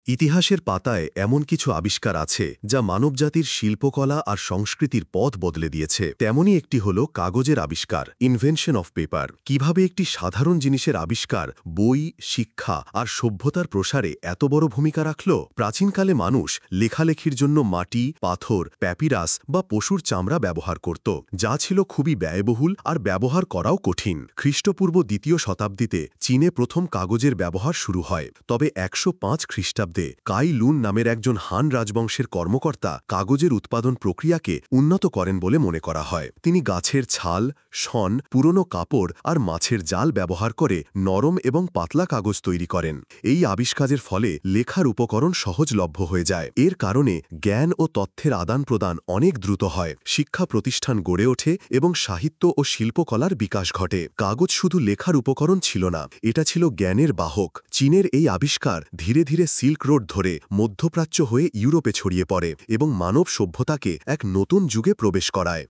ইতিহাসের পাতায় এমন কিছু আবিষ্কার আছে যা মানবজাতির শিল্পকলা আর সংস্কৃতির পথ বদলে দিয়েছে। তেমনই একটি হল কাগজের আবিষ্কার, ইনভেনশন অফ পেপার। কিভাবে একটি সাধারণ জিনিসের আবিষ্কার বই, শিক্ষা আর সভ্যতার প্রসারে এত বড় ভূমিকা রাখল। প্রাচীনকালে মানুষ লেখালেখির জন্য মাটি, পাথর, প্যাপিরাস বা পশুর চামড়া ব্যবহার করত, যা ছিল খুবই ব্যয়বহুল আর ব্যবহার করাও কঠিন। খ্রিস্টপূর্ব ২য় শতাব্দীতে চীনে প্রথম কাগজের ব্যবহার শুরু হয়। তবে ১০৫ খ্রিস্টাব্দে কাই লুন নামের একজন হান রাজবংশের কর্মকর্তা কাগজের উৎপাদন প্রক্রিয়াকে উন্নত করেন বলে মনে করা হয়। তিনি গাছের ছাল, শন, পুরনো কাপড় আর মাছের জাল ব্যবহার করে নরম এবং পাতলা কাগজ তৈরি করেন। এই আবিষ্কারের ফলে লেখার উপকরণ সহজলভ্য হয়ে যায়। এর কারণে জ্ঞান ও তথ্যের আদান প্রদান অনেক দ্রুত হয়, শিক্ষা প্রতিষ্ঠান গড়ে ওঠে এবং সাহিত্য ও শিল্পকলার বিকাশ ঘটে। কাগজ শুধু লেখার উপকরণ ছিল না, এটা ছিল জ্ঞানের বাহক। চীনের এই আবিষ্কার ধীরে ধীরে সিল্ক রোড ধরে মধ্যপ্রাচ্য হয়ে ইউরোপে ছড়িয়ে পড়ে এবং মানব সভ্যতাকে এক নতুন যুগে প্রবেশ করায়।